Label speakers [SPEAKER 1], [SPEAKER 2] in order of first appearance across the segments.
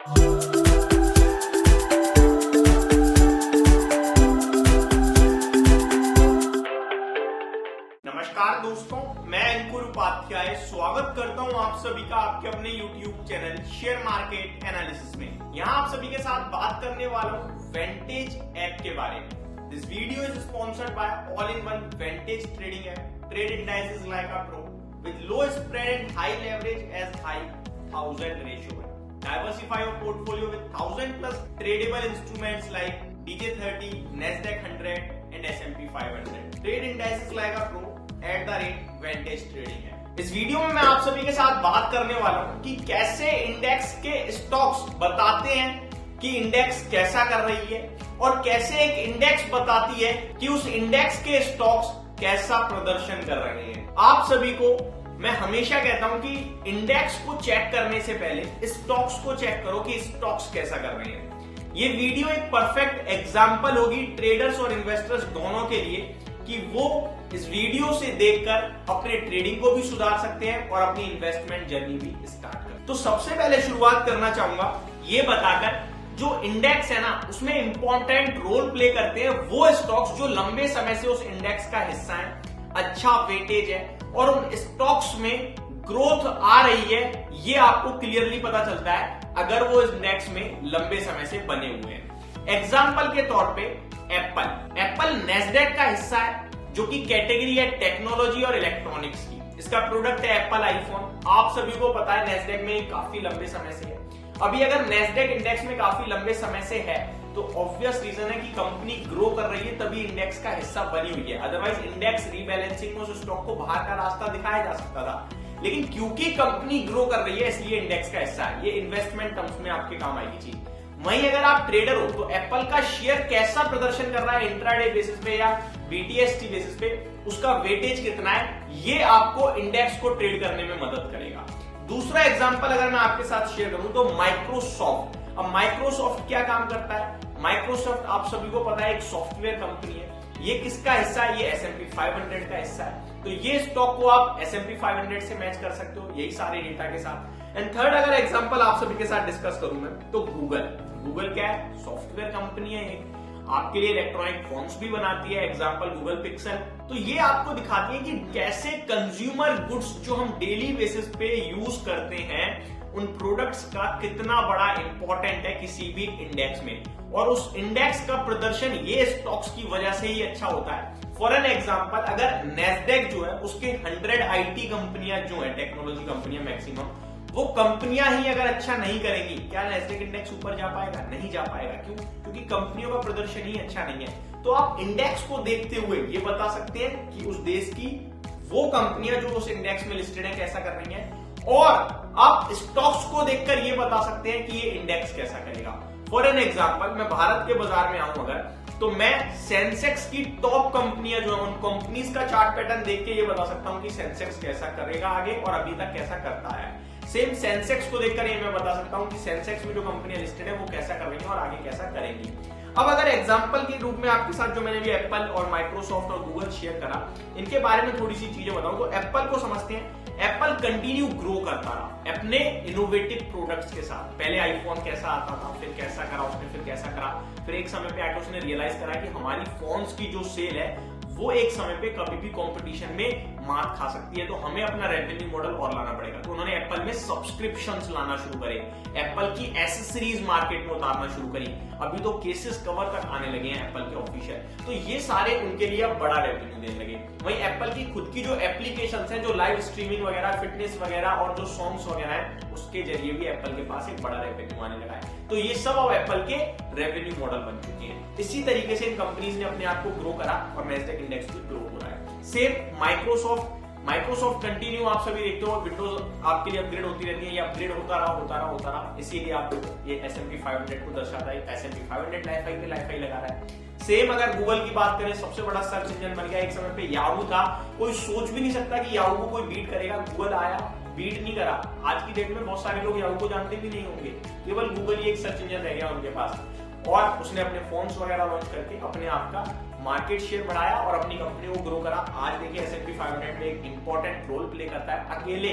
[SPEAKER 1] नमस्कार दोस्तों, मैं अंकुर उपाध्याय स्वागत करता हूं आप सभी का आपके अपने YouTube channel share market analysis में। यहां आप सभी के साथ बात करने वाला हूं वेंटेज ऐप के बारे में। This video is sponsored by all in one Vantage trading app. Trade indices like a pro with low spread and high leverage as high 1000 ratio. Diversify your portfolio with 1000 plus tradable instruments like DJ30, Nasdaq 100 and S&P 500. Trade indices like a pro at the rate Vantage Trading है। इस video में मैं आप सभी के साथ बात करने वाला हूं कि कैसे इंडेक्स के स्टॉक्स बताते हैं कि इंडेक्स कैसा कर रही है और कैसे एक इंडेक्स बताती है कि उस इंडेक्स के स्टॉक्स कैसा प्रदर्शन कर रहे हैं। आप सभी को मैं हमेशा कहता हूं कि इंडेक्स को चेक करने से पहले स्टॉक्स को चेक करो कि स्टॉक्स कैसा कर रहे हैं। ये वीडियो एक परफेक्ट एग्जांपल होगी ट्रेडर्स और इन्वेस्टर्स दोनों के लिए कि वो इस वीडियो से देखकर अपने ट्रेडिंग को भी सुधार सकते हैं और अपनी इन्वेस्टमेंट जर्नी भी स्टार्ट कर। तो सबसे पहले शुरुआत करना चाहूंगा ये बताकर जो इंडेक्स है ना उसमें इंपॉर्टेंट रोल प्ले करते हैं वो स्टॉक्स जो लंबे समय से उस इंडेक्स का हिस्सा है, अच्छा वेटेज है और उन स्टॉक्स में ग्रोथ आ रही है, ये आपको क्लियरली पता चलता है अगर वो इंडेक्स में लंबे समय से बने हुए हैं। एग्जांपल के तौर पे एप्पल नेस्डैक का हिस्सा है जो कि कैटेगरी है टेक्नोलॉजी और इलेक्ट्रॉनिक्स की। इसका प्रोडक्ट है एप्पल आईफोन। आप सभी को पता है नेस्डैक में काफी लंबे समय से है। अभी अगर नेस्डैक इंडेक्स में काफी लंबे समय से है तो ऑब्वियस रीजन है कि कंपनी ग्रो कर रही है, तभी इंडेक्स का हिस्सा बनी हुई है। अदरवाइज इंडेक्स रीबैलेंसिंग में उस स्टॉक को बाहर का रास्ता दिखाया जा सकता था, लेकिन क्योंकि कंपनी ग्रो कर रही है इसलिए इंडेक्स का हिस्सा है। ये इन्वेस्टमेंट टर्म्स में आपके काम आएगी चीज। वहीं अगर आप ट्रेडर हो तो एप्पल का शेयर कैसा प्रदर्शन कर रहा है इंट्राडे बेसिस पे या बीटीएसटी बेसिस पे, उसका वेटेज कितना है, ये आपको इंडेक्स को ट्रेड करने में मदद करेगा। दूसरा एग्जांपल अगर मैं आपके साथ शेयर करूं तो माइक्रोसॉफ्ट। अब माइक्रोसॉफ्ट क्या काम करता है? माइक्रोसॉफ्ट आप सभी को पता है एक सॉफ्टवेयर कंपनी है। ये किसका हिस्सा है? ये S&P 500 का हिस्सा है। तो ये स्टॉक को आप S&P 500 से मैच कर सकते हो यही सारे डेटा के साथ। एंड थर्ड अगर एग्जांपल आप सभी के साथ डिस्कस करूं मैं तो गूगल क्या है? सॉफ्टवेयर कंपनी है एक, आपके लिए इलेक्ट्रॉनिक फोन्स भी बनाती है। Example Google pixel. तो ये आपको दिखाती है कि कैसे कंज्यूमर गुड्स जो हम डेली बेसिस पे यूज करते हैं उन प्रोडक्ट्स का कितना बड़ा इंपॉर्टेंट है किसी भी इंडेक्स में, और उस इंडेक्स का प्रदर्शन ये स्टॉक्स की वजह से ही अच्छा होता है। फॉर एन एग्जांपल अगर नेस्डैक जो है उसके 100 आईटी कंपनियां जो है टेक्नोलॉजी कंपनियां मैक्सिमम, वो कंपनियां ही अगर अच्छा नहीं करेंगी, क्या नेस्डैक इंडेक्स ऊपर जा पाएगा? नहीं जा पाएगा। क्यों? क्योंकि कंपनियों का प्रदर्शन ही अच्छा नहीं है। तो आप इंडेक्स को देखते हुए ये बता सकते हैं कि उस देश की वो कंपनियां जो उस इंडेक्स में लिस्टेड है कैसा कर रही है, और आप स्टॉक्स को देखकर ये बता सकते हैं कि ये इंडेक्स कैसा करेगा। फॉर एन एग्जांपल मैं भारत के बाजार में आऊं अगर, तो मैं सेंसेक्स की टॉप कंपनियां जो है उन कंपनीज का चार्ट पैटर्न देख के ये बता सकता हूं कि सेंसेक्स कैसा करेगा आगे और अभी तक कैसा करता है। सेम सेंसेक्स को देखकर ये मैं बता सकता हूं कि सेंसेक्स में जो कंपनियां लिस्टेड है वो कैसा कर रही है और आगे कैसा करेंगी। अब अगर एग्जांपल के रूप में आपके साथ जो मैंने भी एप्पल और माइक्रोसॉफ्ट और गूगल शेयर करा, इनके बारे में थोड़ी सी चीजें बताऊं तो एप्पल को समझते हैं। एप्पल कंटिन्यू ग्रो करता रहा अपने इनोवेटिव प्रोडक्ट्स के साथ। पहले आईफोन कैसा आता था, फिर कैसा करा उसने, फिर कैसा करा, फिर एक समय पे आके उसने रियलाइज करा कि हमारी फोन्स की जो सेल है वो एक समय पे कभी भी कंपटीशन में मात खा सकती है, तो हमें अपना रेवेन्यू मॉडल और लाना पड़ेगा। तो उन्होंने एप्पल में सब्सक्रिप्शंस लाना शुरू करे, एप्पल की एसेसरीज मार्केट में उतारना शुरू करी। अभी तो केसेस कवर तक आने लगे हैं एप्पल के ऑफिशियल। तो ये सारे उनके लिए अब बड़ा रेवेन्यू देने लगे। वहीं एप्पल की खुद की जो एप्लीकेशंस हैं, जो लाइव स्ट्रीमिंग वगैरह, फिटनेस वगैरह और जो सॉन्ग्स वगैरह हैं, उसके जरिए भी एप्पल के पास एक बड़ा रेवेन्यू आने लगा है। तो ये सब अब एप्पल के रेवेन्यू मॉडल बन चुके हैं। इसी तरीके से इन कंपनीज ने अपने आप को ग्रो करा और नेस्डैक इंडेक्स भी ग्रो हो रहा है। सेम माइक्रोसॉफ्ट कंटिन्यू आप सभी देखते हो विंडोज आपके लिए अपग्रेड होती रहती है, ये अपग्रेड होता रहा, इसीलिए आप ये S&P 500 को दर्शाता है। S&P 500 लाइफ हाई पे लाइफ हाई लगा रहा है। सेम अगर गूगल की बात करें, सबसे बड़ा सर्च इंजन बन गया। एक समय पे याहू था, कोई सोच भी नहीं सकता कि याहू को कोई बीट करेगा। गूगल आया, बीट नहीं करा। आज की डेट में बहुत सारे लोग याहू को जानते भी नहीं होंगे, केवल गूगल ही एक सर्च इंजन रह गया उनके पास। और उसने अपने फोन्स वगैरह लॉन्च करके अपने आप का मार्केट शेयर बढ़ाया और अपनी कंपनी को ग्रो करा। आज देखिए S&P 500 में एक इंपॉर्टेंट रोल प्ले करता है। अकेले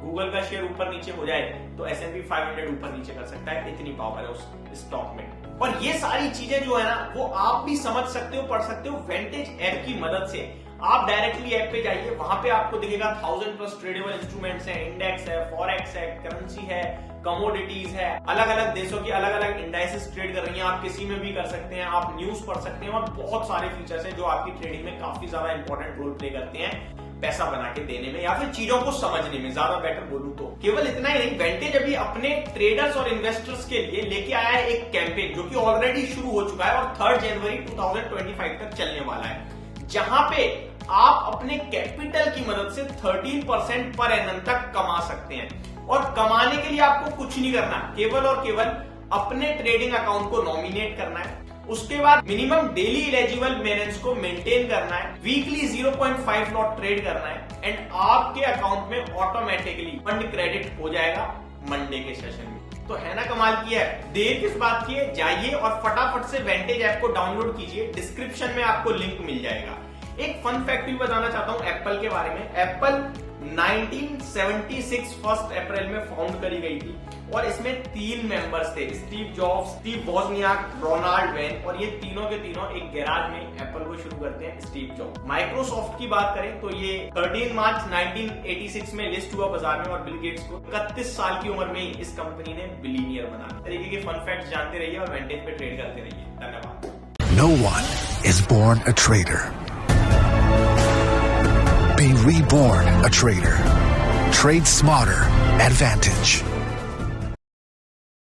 [SPEAKER 1] गूगल का शेयर ऊपर नीचे हो जाए तो S&P 500 ऊपर नीचे कर सकता है, इतनी पावर है उस स्टॉक में। और ये सारी चीजें जो है ना वो आप भी समझ सकते हो, पढ़ सकते हो वेंटेज ऐप की मदद से। आप डायरेक्टली ऐप पे जाइए, वहां पे आपको दिखेगा 1000+ ट्रेडेबल इंस्ट्रूमेंट्स है, इंडेक्स है, फॉरेक्स है, करेंसी है, कमोडिटीज है, अलग अलग देशों की अलग अलग इंडाइसेस ट्रेड कर रही हैं, आप किसी में भी कर सकते हैं, आप न्यूज पढ़ सकते हैं और बहुत सारे फीचर्स हैं जो आपकी ट्रेडिंग में काफी ज्यादा इंपॉर्टेंट रोल प्ले करते हैं पैसा बना के देने में या फिर चीजों को समझने में, ज्यादा बेटर बोलूं तो। केवल इतना ही नहीं, वेंटेज अभी अपने ट्रेडर्स और इन्वेस्टर्स के लिए लेके आया है एक कैंपेन जो कि ऑलरेडी शुरू हो चुका है और 3 जनवरी 2025 तक चलने वाला है, जहां पे आप अपने कैपिटल की मदद से 13% पर एनम तक कमा सकते हैं। और कमाने के लिए आपको कुछ नहीं करना, केवल और केवल अपने ट्रेडिंग अकाउंट को नॉमिनेट करना है, उसके बाद मिनिमम डेली एलिजिबल बैलेंस को मेंटेन करना है, वीकली 0.5 लॉट ट्रेड करना है एंड आपके अकाउंट में ऑटोमेटिकली फंड क्रेडिट हो जाएगा मंडे के सेशन में। तो है ना कमाल की है, देर किस बात की है, जाइए और फटाफट से वेंटेज ऐप को डाउनलोड कीजिए, डिस्क्रिप्शन में आपको लिंक मिल जाएगा। एक फन फैक्ट भी बताना चाहता हूं एप्पल के बारे में। एप्पल 1976 1 अप्रैल में फाउंड करी गई थी और इसमें 3 मेंबर्स थे, Steve Jobs, Steve Wozniak, Ronald Wayne, और ये तीनों के तीनों एक गैराज में एप्पल को शुरू करते हैं स्टीव जॉब्स। माइक्रोसॉफ्ट की बात करें तो ये 13 मार्च 1986 में लिस्ट हुआ बाजार में और बिल गेट्स को 31 साल की उम्र में ही इस कंपनी ने बिलियनियर बना। इस तरीके के फन फैक्ट्स जानते रहिए और वेंटेज पे ट्रेड करते रहिए। धन्यवाद।
[SPEAKER 2] No one is born a trader. Being reborn a trader. Trade smarter. Advantage.